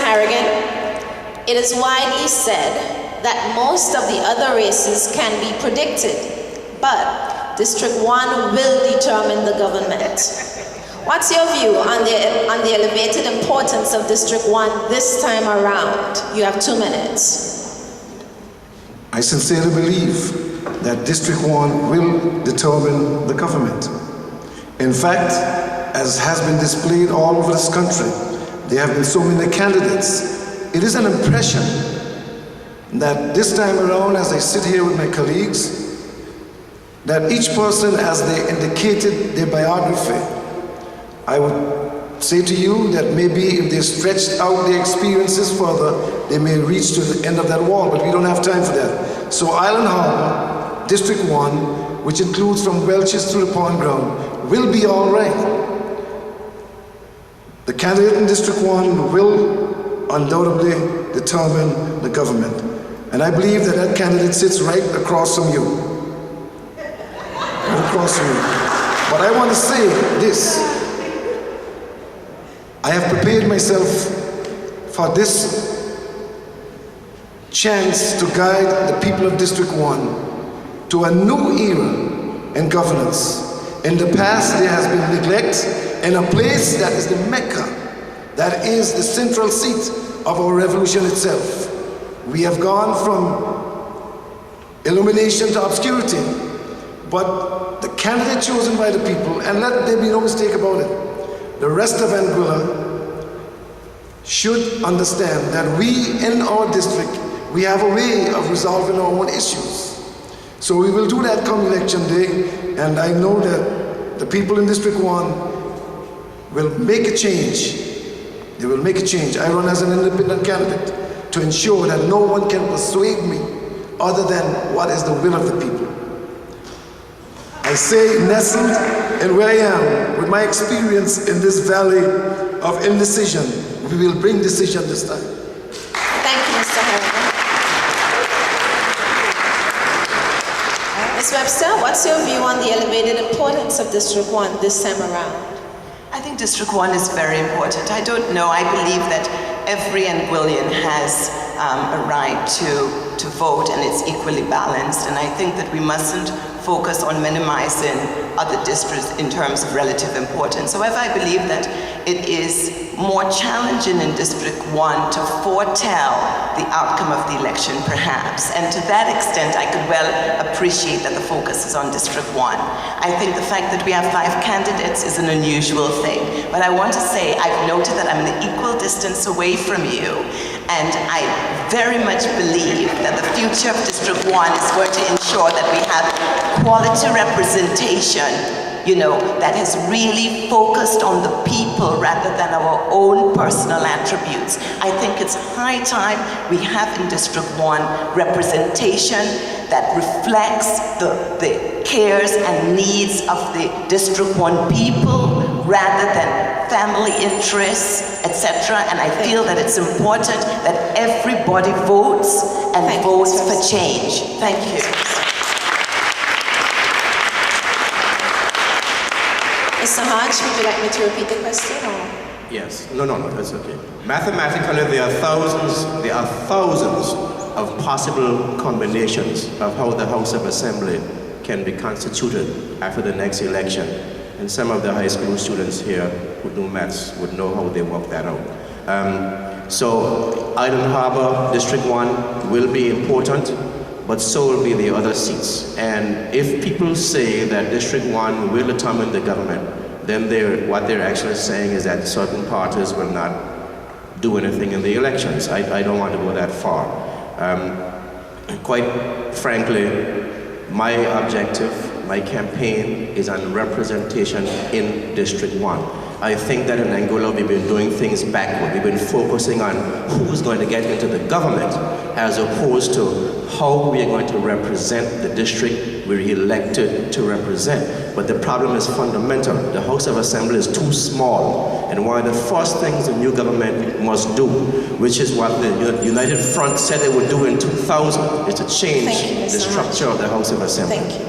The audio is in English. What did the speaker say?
Harrigan, it is widely said that most of the other races can be predicted, but District 1 will determine the government. What's your view on the elevated importance of District 1 this time around? You have 2 minutes. I sincerely believe that District 1 will determine the government. In fact, as has been displayed all over this country, there have been so many candidates. It is an impression that this time around, as I sit here with my colleagues, that each person, as they indicated their biography, I would say to you that maybe if they stretched out their experiences further, they may reach to the end of that wall, but we don't have time for that. So Island Harbor, District 1, which includes from Welches to the Pond Ground, will be all right. The candidate in District 1 will undoubtedly determine the government. And I believe that that candidate sits right across from you. Right across from you. But I want to say this. I have prepared myself for this chance to guide the people of District 1 to a new era in governance. In the past, there has been neglect in a place that is the Mecca, that is the central seat of our revolution itself. We have gone from illumination to obscurity, but the candidate chosen by the people, and let there be no mistake about it, the rest of Anguilla should understand that we in our district, we have a way of resolving our own issues. So we will do that come election day, and I know that the people in District 1 will make a change. They will make a change. I run as an independent candidate to ensure that no one can persuade me other than what is the will of the people. I say nestled in where I am, with my experience in this valley of indecision, we will bring decision this time. Thank you, Mr. Harrigan. Ms. Webster, what's your view on the elevated importance of District 1 this time around? I think District 1 is very important. I don't know, I believe that every Anguillian has a right to vote, and it's equally balanced, and I think that we mustn't focus on minimizing other districts in terms of relative importance. However, I believe that it is more challenging in District 1 to foretell the outcome of the election, perhaps. And to that extent, I could well appreciate that the focus is on District 1. I think the fact that we have 5 candidates is an unusual thing. But I want to say, I've noted that I'm an equal distance away from you, and I very much believe that the future of District 1 is going to ensure that we have quality representation, that has really focused on the people rather than our own personal attributes. I think it's high time we have in District 1 representation that reflects the cares and needs of the District 1 people rather than family interests, etc. And I feel that it's important that everybody votes and votes for change. Thank you. Mr. Hodge, would you like me to repeat the question? Or? Yes. No, that's okay. Mathematically, there are thousands of possible combinations of how the House of Assembly can be constituted after the next election. And some of the high school students here who do maths would know how they work that out. So Island Harbor, District 1 will be important, but so will be the other seats. And if people say that District 1 will determine the government, then what they're actually saying is that certain parties will not do anything in the elections. I don't want to go that far. Quite frankly, my objective, my campaign is on representation in District 1. I think that in Anguilla we've been doing things backward. We've been focusing on who's going to get into the government as opposed to how we are going to represent the district we're elected to represent. But the problem is fundamental. The House of Assembly is too small. And one of the first things the new government must do, which is what the United Front said they would do in 2000, is to change the structure of the House of Assembly. Thank you.